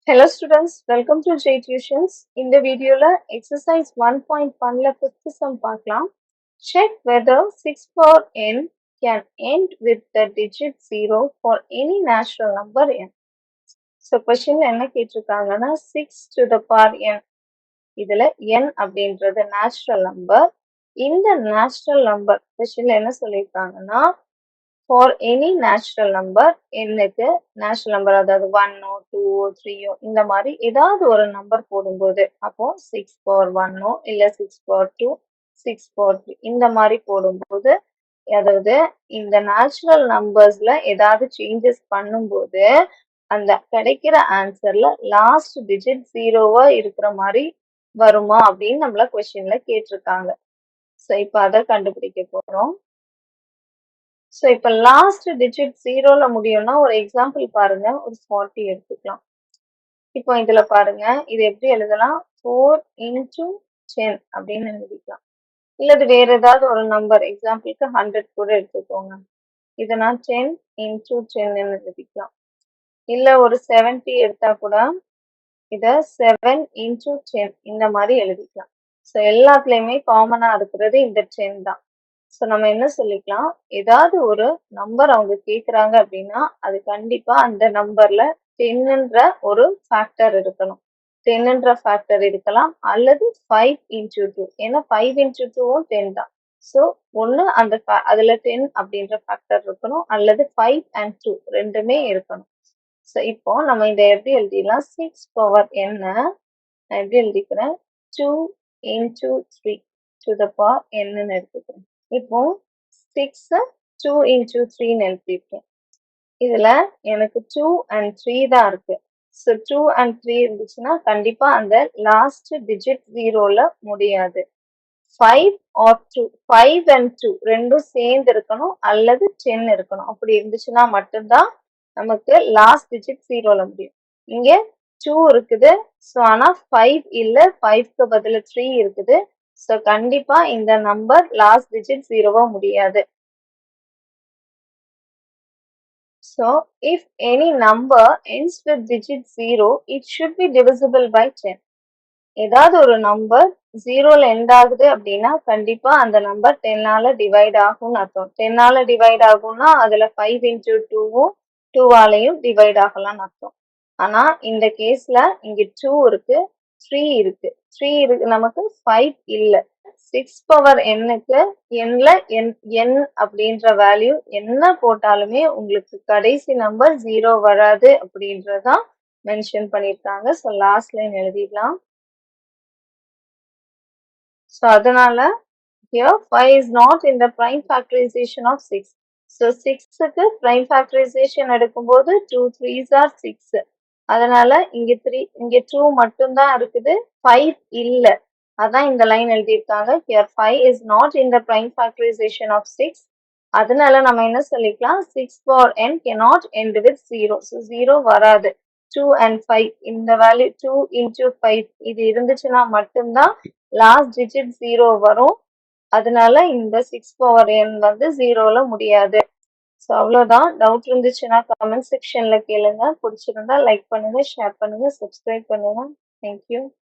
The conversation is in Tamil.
Hello students, welcome to J Tuitions. இந்த வீடியோல exercise 1.1ல fifth sum பார்க்கலாம். Check whether 6 power n can end with the digit 0 for any natural number n. So questionல என்ன கேட்டிருக்காங்கன்னா 6 to the power n. இதுல n அப்படின்றது natural number. இந்த natural number questionல என்ன சொல்லியிருக்காங்கன்னா for any natural number என்னக்கு natural number அதாவது 1 2 3 இந்த மாதிரி ஏதாவது ஒரு நம்பர் போடும்போது அப்போ 6 power 1 இல்ல 6 power 2 6 power 3 இந்த மாதிரி போடும்போது அதாவது இந்த நேச்சுரல் நம்பர்ஸ்ல ஏதாவது சேஞ்சஸ் பண்ணும்போது அந்த கிடைக்கிற ஆன்சர்ல லாஸ்ட் டிஜிட் ஜீரோவா இருக்கிற மாதிரி வருமா அப்படின்னு நம்மள கொஸ்டின்ல கேட்டிருக்காங்க. ஸோ இப்போ அதை கண்டுபிடிக்க போறோம். ஸோ இப்போ லாஸ்ட் டிஜிட் ஜீரோல முடியும்னா ஒரு எக்ஸாம்பிள் பாருங்க, ஒரு 40 எடுத்துக்கலாம். இப்போ இதுல பாருங்க, இது எப்படி எழுதலாம்? 4 into 10 அப்படின்னு எழுதிக்கலாம். இல்லது வேற ஏதாவது ஒரு நம்பர் எக்ஸாம்பிளுக்கு 100 கூட எடுத்துக்கோங்க. இதை நான் 10 into 10 எழுதிக்கலாம். இல்ல ஒரு 70 எடுத்தா கூட இதை 7 into 10 இந்த மாதிரி எழுதிக்கலாம். ஸோ எல்லாத்துலயுமே காமனா இருக்கிறது இந்த 10 தான். ஸோ நம்ம என்ன சொல்லிக்கலாம், ஏதாவது ஒரு நம்பர் அவங்க கேட்குறாங்க அப்படின்னா அது கண்டிப்பா அந்த நம்பர்ல 10ன்ற ஒரு ஃபேக்டர் இருக்கணும். 10ன்ற ஃபேக்டர் இருக்கலாம் அல்லது 5 into 2. ஏன்னா 5 into 2வும் 10 தான். ஸோ ஒன்று அந்த அதுல 10 அப்படின்ற ஃபேக்டர் இருக்கணும் அல்லது 5 and 2 ரெண்டுமே இருக்கணும். ஸோ இப்போ நம்ம இந்த எப்படி எழுதிடலாம், 6 power n நான் எப்படி எழுதிக்கிறேன், 2 into 3 to the power n எடுத்துக்கிறேன். இப்போ 6 2 into 3 எழுதியிருக்கேன். இதுல எனக்கு 2 and 3 தான் இருக்கு. ஸோ 2 and 3 இருந்துச்சுன்னா கண்டிப்பா அந்த லாஸ்ட் டிஜிட் ஜீரோல முடியாது. 5 or 2 5 and 2 ரெண்டும் சேர்ந்து இருக்கணும் அல்லது 10 இருக்கணும். அப்படி இருந்துச்சுன்னா மட்டும்தான் நமக்கு லாஸ்ட் டிஜிட் ஜீரோல முடியும். இங்க 2 இருக்குது. ஸோ ஆனா 5 இல்ல, 5க்கு பதிலா 3 இருக்குது. ஸோ கண்டிப்பா இந்த நம்பர் லாஸ்ட் டிஜிட் ஜீரோவா முடியாது. So if any number ends with digit 0, it should be divisible by 10. ஏதாவது ஒரு நம்பர் ஜீரோல எண்ட் ஆகுது அப்படின்னா கண்டிப்பா அந்த நம்பர் 10ஆல டிவைட் ஆகும்னு அர்த்தம். 10ஆல டிவைட் ஆகும்னா அதுல 5 into 2வும் 2ஆலையும் டிவைட் ஆகலாம்னு அர்த்தம். ஆனா இந்த கேஸ்ல இங்க 2 இருக்கு, 3 இருக்கு. 3 இருக்கு, நமக்கு 5 இல்ல. 6 பவர் n-க்கு n-ல n அப்படின்ற வேல்யூ என்ன போட்டாலுமே உங்களுக்கு கடைசி நம்பர் 0 வராது அப்படின்றதான் மென்ஷன் பண்ணிருக்காங்க. ஸோ லாஸ்ட் லைன் எழுதிடலாம். ஸோ அதனால here 5 is not in the prime factorization of 6. So 6க்கு prime factorization எடுக்கும்போது 2 3s are 6. அதனால இங்க 3 இங்க 2 மட்டும்தான் இருக்குது, 5 இல்ல. அதான் இந்த லைன் எழுதியிருக்காங்க. here 5 is not in the prime factorization of 6. அதனால நம்ம என்ன சொல்லிக்கலாம், 6 power n cannot end with 0. So 0 வராது. 2 and 5 இந்த வேல்யூ 2 into 5 இது இருந்துச்சுன்னா மட்டும்தான் லாஸ்ட் டிஜிட் 0 வரும். அதனால இந்த 6 பவர் n வந்து 0ல முடியாது. ஸோ அவ்வளோதான். டவுட் இருந்துச்சுன்னா கமெண்ட் செக்ஷன்ல கேளுங்க. பிடிச்சிருந்தா லைக் பண்ணுங்க, ஷேர் பண்ணுங்க, சப்ஸ்கிரைப் பண்ணுங்க. தேங்க்யூ.